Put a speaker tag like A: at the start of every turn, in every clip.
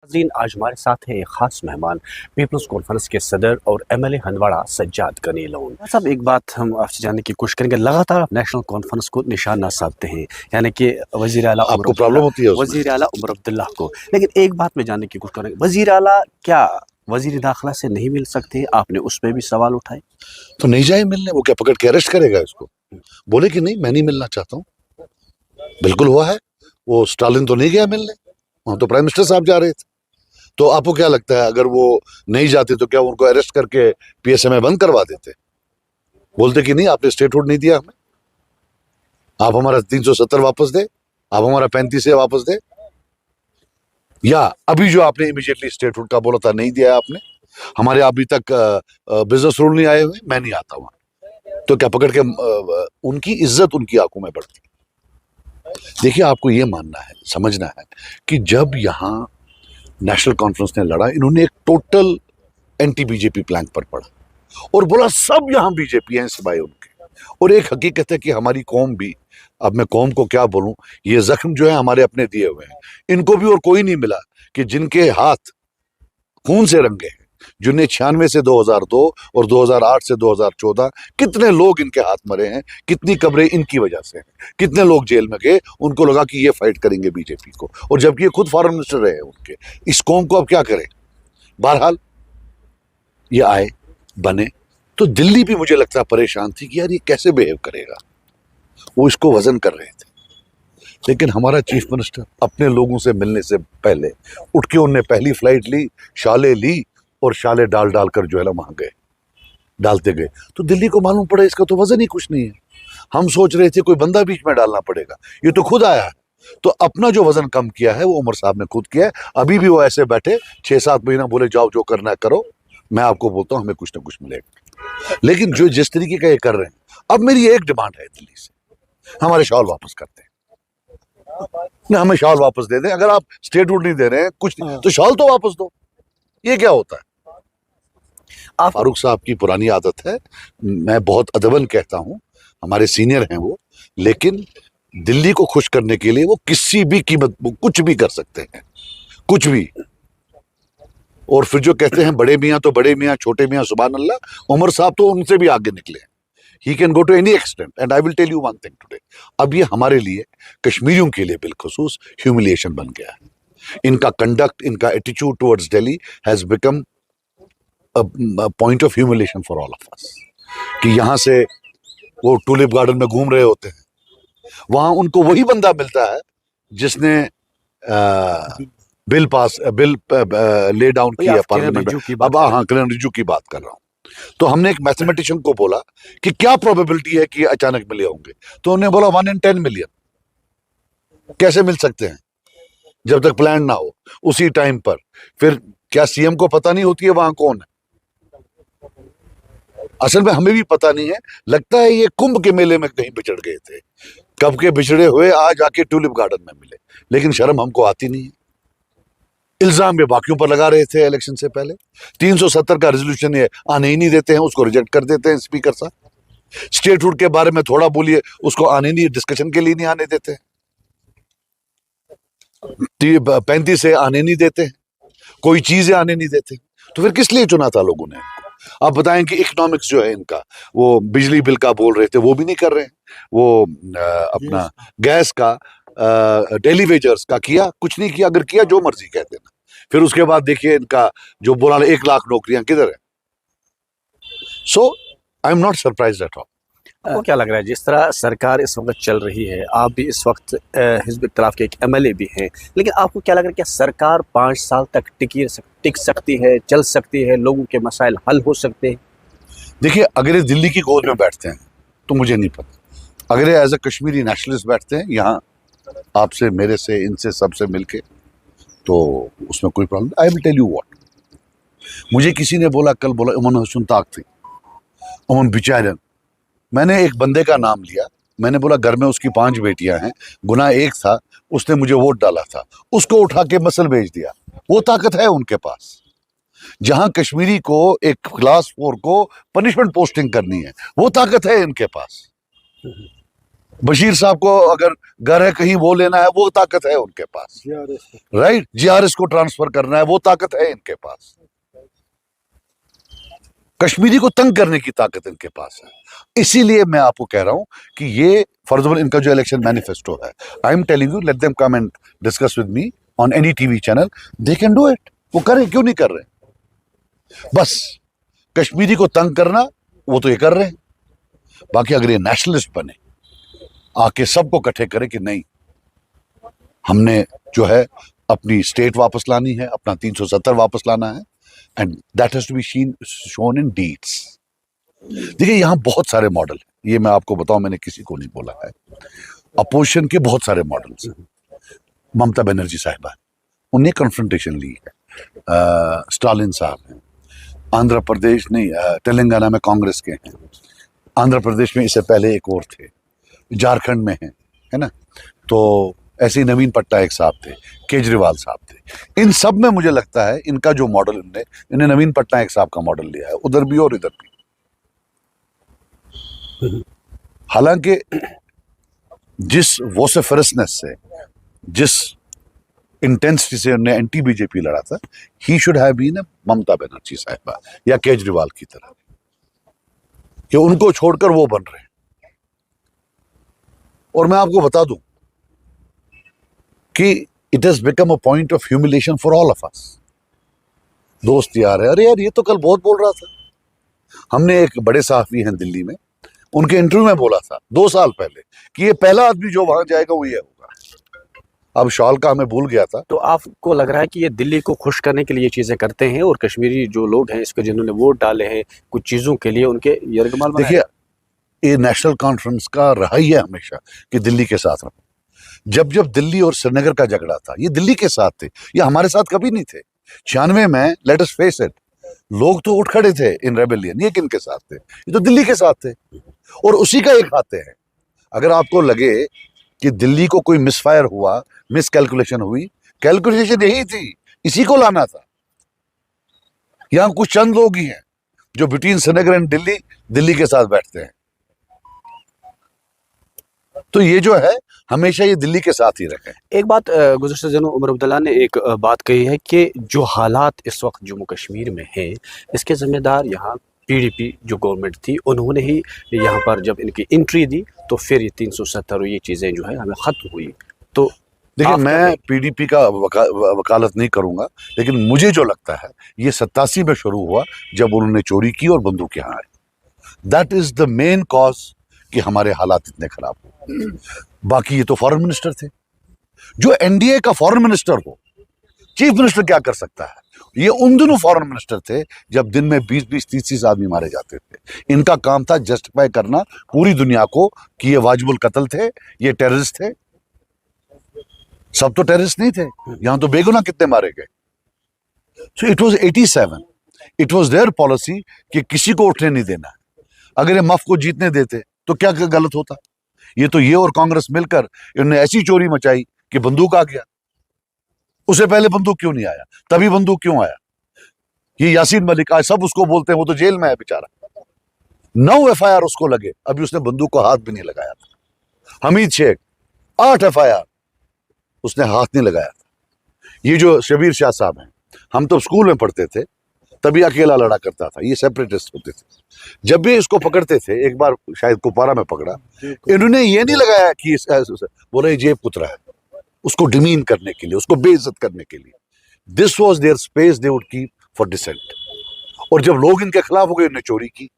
A: नाज़रीन, आज हमारे साथ है एक खास मेहमान, पीपल्स कॉन्फ्रेंस के सदर और एमएलए हंदवाड़ा सज्जाद गनी लोन साहब। एक बात हम आपसे जानने की कोशिश करेंगे, लगातार आप नेशनल कॉन्फ्रेंस को निशाना साधते हैं, यानी कि वजीर आला
B: आपको प्रॉब्लम होती है उसमें?
A: वजीर आला उमर अब्दुल्ला को, लेकिन एक बात में जानने की कोशिश करेंगे, वजीर आला क्या वजीर दाखिला से नहीं मिल सकते? आपने उस पर भी सवाल उठाए।
B: तो नहीं जाए मिलने, वो क्या पकड़ के अरेस्ट करेगा इसको? बोले कि नहीं मैं नहीं मिलना चाहता हूँ। बिल्कुल हुआ है। वो स्टालिन तो नहीं गया मिलने, वहां तो प्राइम मिनिस्टर साहब जा रहे थे। तो आपको क्या लगता है अगर वो नहीं जाते तो क्या उनको अरेस्ट करके पीएसए में बंद करवा देते? बोलते कि नहीं आपने स्टेटहुड नहीं दिया हमें, आप हमारा 370 वापस दे, आप हमारा 35 वापस दे, या अभी जो आपने इमीडिएटली स्टेटहुड का बोला था नहीं दिया आपने, हमारे अभी तक बिजनेस रूल नहीं आए हुए, मैं नहीं आता वहां। तो क्या पकड़ के उनकी इज्जत उनकी आंखों में बढ़ती? देखिए आपको ये मानना है, समझना है कि जब यहां नेशनल कॉन्फ्रेंस ने लड़ा, इन्होंने एक टोटल एंटी बीजेपी प्लैंक पर पड़ा और बोला सब यहां बीजेपी हैं सिवाय उनके। और एक हकीकत है कि हमारी कौम भी, अब मैं कौम को क्या बोलूं, ये जख्म जो है हमारे अपने दिए हुए हैं, इनको भी और कोई नहीं मिला कि जिनके हाथ खून से रंगे हैं, जिन्हें 96 से 2002 और 2008 से 2014 कितने लोग इनके हाथ मरे हैं, कितनी कब्रें इनकी वजह से हैं, कितने लोग जेल में गए, उनको लगा कि ये फाइट करेंगे बीजेपी को, और जबकि ये खुद फॉरेन मिनिस्टर रहे उनके। इस कौम को अब क्या करें? बहरहाल ये आए बने, तो दिल्ली भी मुझे लगता है परेशान थी कि यार ये कैसे बिहेव करेगा, वो इसको वजन कर रहे थे। लेकिन हमारा चीफ मिनिस्टर अपने लोगों से मिलने से पहले उठ के उनने पहली फ्लाइट ली, शाले ली, और शाले डाल डाल कर जो है ना वहां गए, डालते गए। तो दिल्ली को मालूम पड़ा इसका तो वजन ही कुछ नहीं है। हम सोच रहे थे कोई बंदा बीच में डालना पड़ेगा, ये तो खुद आया है। तो अपना जो वजन कम किया है वो उमर साहब ने खुद किया है। अभी भी वो ऐसे बैठे 6-7 महीना बोले जाओ जो करना है करो, मैं आपको बोलता हूं हमें कुछ ना कुछ मिलेगा। लेकिन जो जिस तरीके का ये कर रहे हैं, अब मेरी एक डिमांड है दिल्ली से, हमारे शॉल वापस करते हैं ना, हमें शॉल वापस दे दें। अगर आप स्टेटहुड नहीं दे रहे हैं कुछ नहीं, तो शॉल तो वापस दो। ये क्या होता है? फारूक साहब की पुरानी आदत है, मैं बहुत अदबन कहता हूं, हमारे सीनियर हैं वो, लेकिन दिल्ली को खुश करने के लिए वो किसी भी कीमत कुछ भी कर सकते हैं, कुछ भी। और फिर जो कहते हैं बड़े मियाँ तो बड़े मियाँ, छोटे मियाँ सुभान अल्लाह, उमर साहब तो उनसे भी आगे निकले। He can go to any extent, and I will tell you one thing today. अब ये हमारे लिए, कश्मीरियों के लिए बिलखुसूस ह्यूमिलिएशन बन गया है। इनका कंडक्ट, इनका attitude towards Delhi has become a point of humiliation for all of us। कि यहाँ से वो टूलिप गार्डन में घूम रहे होते हैं, वहां उनको वही बंदा मिलता है जिसने बिल ले डाउन किया पार्लियामेंट में। अब हाँ, किरण रिजिजू की बात कर रहा हूँ। तो हमने एक मैथमेटिशियन को बोला कि क्या प्रोबेबिलिटी है कि अचानक मिले होंगे, तो उन्होंने बोला 1 in 10 मिलियन। कैसे मिल सकते हैं जब तक प्लान ना हो उसी टाइम पर? फिर क्या सीएम को पता नहीं होती है वहां कौन है? असल में हमें भी पता नहीं है, लगता है ये कुंभ के मेले में कहीं बिछड़ गए थे, कब के बिछड़े हुए आज आके टूलिप गार्डन में मिले। लेकिन शर्म हमको आती नहीं है। इल्जाम ये बाकियों पर लगा रहे थे इलेक्शन से पहले। 370 का रेजोल्यूशन ये आने ही नहीं देते हैं, उसको रिजेक्ट कर देते हैं स्पीकर साहब। स्टेटहुड के बारे में थोड़ा बोलिए, उसको आने नहीं, डिस्कशन के लिए नहीं आने देते। 35 से आने नहीं देते हैं, कोई चीजें आने नहीं देते। तो फिर किस लिए चुना था लोगों ने? आप बताएं कि इकोनॉमिक्स जो है इनका, वो बिजली बिल का बोल रहे थे, वो भी नहीं कर रहे हैं। वो अपना गैस का, डेली वेजर्स का किया, कुछ नहीं किया। अगर किया जो मर्जी कह देना। फिर उसके बाद देखिए इनका जो बोला 1 लाख नौकरियां किधर है। So I am not surprised at all.
A: आपको क्या लग रहा है, जिस तरह सरकार इस वक्त चल रही है, आप भी इस वक्त हिज़्ब इख्तिलाफ के एक एमएलए भी हैं, लेकिन आपको क्या लग रहा है, क्या सरकार 5 साल तक टिक सकती है, चल सकती है, लोगों के मसाइल हल हो सकते हैं?
B: देखिए अगर ये दिल्ली की गोद में बैठते हैं तो मुझे नहीं पता। अगर ये एज अ कश्मीरी नेशनलिस्ट बैठते हैं यहाँ आपसे, मेरे से, इनसे, सबसे मिलके, तो उसमें कोई problem. I will tell you what, मुझे किसी ने बोला, कल बोला उमन हसन ताक थी, उमन बिचारन। मैंने एक बंदे का नाम लिया, मैंने बोला घर में उसकी 5 बेटियां हैं, गुनाह एक था, उसने मुझे वोट डाला था, उसको उठा के मसल भेज दिया। वो ताकत है उनके पास। जहां कश्मीरी को एक क्लास 4 को पनिशमेंट पोस्टिंग करनी है, वो ताकत है इनके पास। बशीर साहब को अगर घर है कहीं वो लेना है, वो ताकत है उनके पास, राइट। जीआरएस को ट्रांसफर करना है, वो ताकत है इनके पास। कश्मीरी को तंग करने की ताकत इनके पास है। इसीलिए मैं आपको कह रहा हूं कि ये फॉर एग्जाम्पल इनका जो इलेक्शन मैनिफेस्टो है, I am telling you, let them come and discuss with me on any TV channel, they can do it. वो करें, क्यों नहीं कर रहे? बस कश्मीरी को तंग करना, वो तो ये कर रहे हैं। बाकी अगर ये नेशनलिस्ट बने, आके सबको इकट्ठे करे कि नहीं, हमने जो है अपनी स्टेट वापस लानी है, अपना 370 वापस लाना है, and that has to be shown in deeds. देखिए यहाँ बहुत सारे मॉडल हैं, ये मैं आपको बताऊं, मैंने किसी को नहीं बोला है। अपोजिशन के बहुत सारे मॉडल्स हैं। ममता बनर्जी साहिबा, उन्हें कन्फ्रंटेशन ली है। स्टालिन साहब हैं, आंध्र प्रदेश नहीं, तेलंगाना में कांग्रेस के हैं, आंध्र प्रदेश में इससे पहले एक और थे, झारखंड में है ना। तो ऐसे ही नवीन पटनायक साहब थे, केजरीवाल साहब थे। इन सब में मुझे लगता है इनका जो मॉडल इन्हें नवीन पटनायक साहब का मॉडल लिया है, उधर भी और इधर भी। हालांकि जिस वोसेफरसनेस से, जिस इंटेंसिटी से उन्हें एंटी बीजेपी लड़ा था, he should have been Mamata Banerjee साहिबा या केजरीवाल की तरह, कि उनको छोड़कर वो बन रहे हैं। और मैं आपको बता दूं कि it has become a point of humiliation for all of us. दोस्त यार है, अरे यार ये तो कल बहुत बोल रहा था। हमने एक बड़े सहाफी हैं दिल्ली में, उनके इंटरव्यू में बोला था 2 साल पहले कि ये पहला आदमी जो वहां जाएगा वो ये होगा। अब शॉल का हमें भूल गया था।
A: तो आपको लग रहा है कि ये दिल्ली को खुश करने के लिए ये चीजें करते हैं, और कश्मीरी जो लोग हैं इसके जिन्होंने वोट डाले हैं कुछ चीजों के लिए, उनके यरगमाल बनाया?
B: देखिए, ये नेशनल कॉन्फ्रेंस का रहा ही है हमेशा कि दिल्ली के साथ रहो। जब जब दिल्ली और श्रीनगर का झगड़ा था, ये दिल्ली के साथ थे, ये हमारे साथ कभी नहीं थे। 96 में, लेट अस फेस इट, लोग तो उठ खड़े थे इन रेबेलियन, ये किनके साथ थे? ये तो दिल्ली के साथ थे, और उसी का एक खाते हैं। अगर आपको लगे कि दिल्ली को कोई मिसफायर हुआ, मिस कैलकुलेशन हुई, कैलकुलेशन यही थी, इसी को लाना था। यहां कुछ चंद लोग ही हैं जो बिटवीन श्रीनगर एंड दिल्ली के साथ बैठते हैं। तो ये जो है हमेशा ये दिल्ली के साथ ही रहे।
A: एक बात गुज़श्ता दिनों उमर अब्दुल्ला ने एक बात कही है कि जो हालात इस वक्त जम्मू कश्मीर में हैं, इसके ज़िम्मेदार यहाँ पीडीपी जो गवर्नमेंट थी, उन्होंने ही यहाँ पर जब इनकी एंट्री दी तो फिर ये 370 और ये चीज़ें जो है हमें ख़त्म हुई। तो
B: देखिए, मैं पीडीपी का वकालत नहीं करूंगा, लेकिन मुझे जो लगता है ये 87 में शुरू हुआ जब उन्होंने चोरी की और बंदूक यहाँ आए। That is the main cause कि हमारे हालात इतने खराब हुए। बाकी ये तो फॉरेन मिनिस्टर थे। जो एनडीए का फॉरेन मिनिस्टर हो, चीफ मिनिस्टर क्या कर सकता है? ये उन दिनों फॉरेन मिनिस्टर थे जब दिन में 20-20, 30-30 आदमी मारे जाते थे। इनका काम था जस्टिफाई करना पूरी दुनिया को कि ये वाजिबुल कत्ल थे, ये टेररिस्ट थे। सब तो टेररिस्ट नहीं थे, यहां तो बेगुनाह कितने मारे गए। So it was 87, it was their policy कि किसी को उठने नहीं देना। अगर ये मफ को जीतने देते तो क्या गलत होता? ये तो ये और कांग्रेस मिलकर इन्होंने ऐसी चोरी मचाई कि बंदूक आ गया। उससे पहले बंदूक क्यों नहीं आया? तभी बंदूक क्यों आया? ये यासीन मलिक, आज सब उसको बोलते हैं, वो तो जेल में है बेचारा। 9 एफआईआर उसको लगे, अभी उसने बंदूक को हाथ भी नहीं लगाया था। हमीद शेख 8 एफआईआर, उसने हाथ नहीं लगाया था। ये जो शबीर शाह साहब हैं, हम तो स्कूल में पढ़ते थे, तभी अकेला लड़ा करता था, ये सेपरेटिस्ट होते थे। जब भी इसको पकड़ते थे, एक बार शायद कुपवारा में पकड़ा, इन्होंने ये नहीं लगाया कि बोले जेब कुतरा है, उसको डिमीन करने के लिए, उसको बेइज्जत करने के लिए। This was their space they would keep for dissent. और जब लोग इनके खिलाफ हो गए, इन्होंने चोरी की।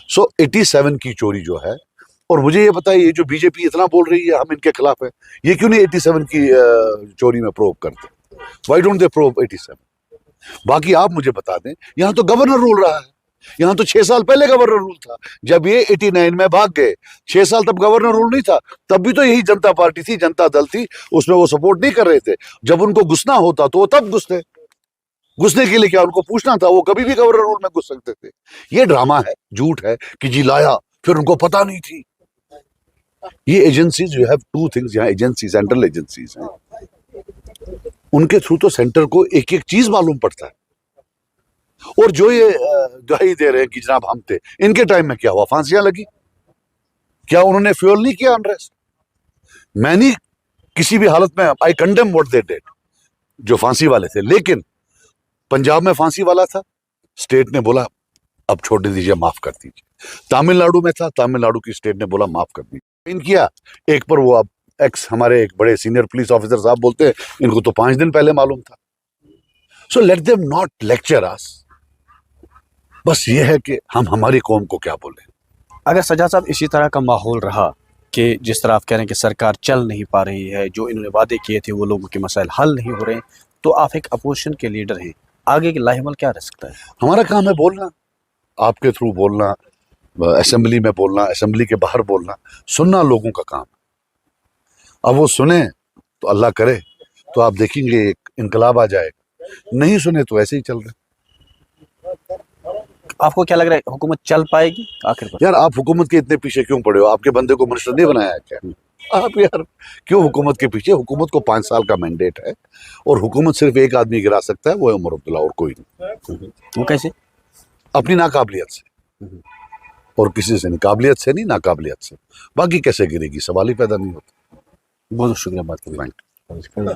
B: सो 87 की चोरी जो है, और मुझे ये बताइए, ये जो बीजेपी इतना बोल रही है हम इनके खिलाफ है, ये क्यों नहीं 87 की चोरी में प्रोब करते? Why don't they probe 87? बाकी आप मुझे बता दें, यहां तो गवर्नर रूल रहा है। यहां तो 6 साल पहले गवर्नर रूल था, जब ये 89 में भाग गए। 6 साल तब गवर्नर रूल नहीं था, तब भी तो यही जनता पार्टी थी, जनता दल थी, उसमें वो सपोर्ट नहीं कर रहे थे। जब उनको घुसना होता तो वो तब घुसते। घुसने के लिए क्या उनको पूछना था? वो कभी भी गवर्नर रूल में घुस सकते थे। ये ड्रामा है, झूठ है कि जी लाया फिर उनको पता नहीं थी। ये एजेंसीज, यू हैव 2 थिंग्स, यहाँ एजेंसी, सेंट्रल एजेंसीज हैं, उनके थ्रू तो सेंटर को एक एक चीज मालूम पड़ता है। और जो ये दुहाई दे रहे हैं कि जनाब हम थे, इनके टाइम में क्या हुआ? फांसियां लगी। क्या उन्होंने फ्यूल नहीं किया अनरेस्ट? मैं नहीं किसी भी हालत में, आई कंडेम व्हाट दे डिड, जो फांसी वाले थे। लेकिन पंजाब में फांसी वाला था, स्टेट ने बोला अब छोड़ दीजिए, माफ कर दीजिए। तमिलनाडु में था, तमिलनाडु की स्टेट ने बोला माफ कर दीजिए। इन किया एक पर, वो अब एक्स हमारे एक बड़े सीनियर पुलिस ऑफिसर साहब बोलते हैं इनको तो 5 दिन पहले मालूम था। So let them not lecture us. बस ये है कि हम हमारी कौम को क्या बोले।
A: अगर सज्जाद साहब इसी तरह का माहौल रहा कि जिस तरह आप कह रहे हैं कि सरकार चल नहीं पा रही है, जो इन्होंने वादे किए थे वो लोगों के मसाइल हल नहीं हो रहे, तो आप एक अपोजिशन के लीडर हैं, आगे की लाहिमल क्या रह सकता है?
B: हमारा काम है बोलना, आपके थ्रू बोलना, असेंबली में बोलना, असेंबली के बाहर बोलना, सुनना लोगों का काम है। अब वो सुने तो अल्लाह करे तो आप देखेंगे एक इनकलाब आ जाएगा, नहीं सुने तो ऐसे ही चल रहे।
A: आपको क्या लग रहा है हुकूमत चल पाएगी आखिर पर?
B: यार आप हुकूमत के इतने पीछे क्यों पड़े हो? आपके बंदे को मिनिस्टर नहीं बनाया है क्या? आप यार क्यों हुकूमत के पीछे? हुकूमत को 5 साल का मैंडेट है और हुकूमत सिर्फ एक आदमी गिरा सकता है, वो है उमर अब्दुल्ला, और कोई नहीं।
A: वो कैसे?
B: अपनी नाकाबिलियत से, और किसी से नहीं, काबिलियत से नहीं, नाकाबिलियत से। बाकी कैसे गिरेगी, सवाल ही पैदा नहीं होता।
A: बहुत शुक्रिया बात करने का।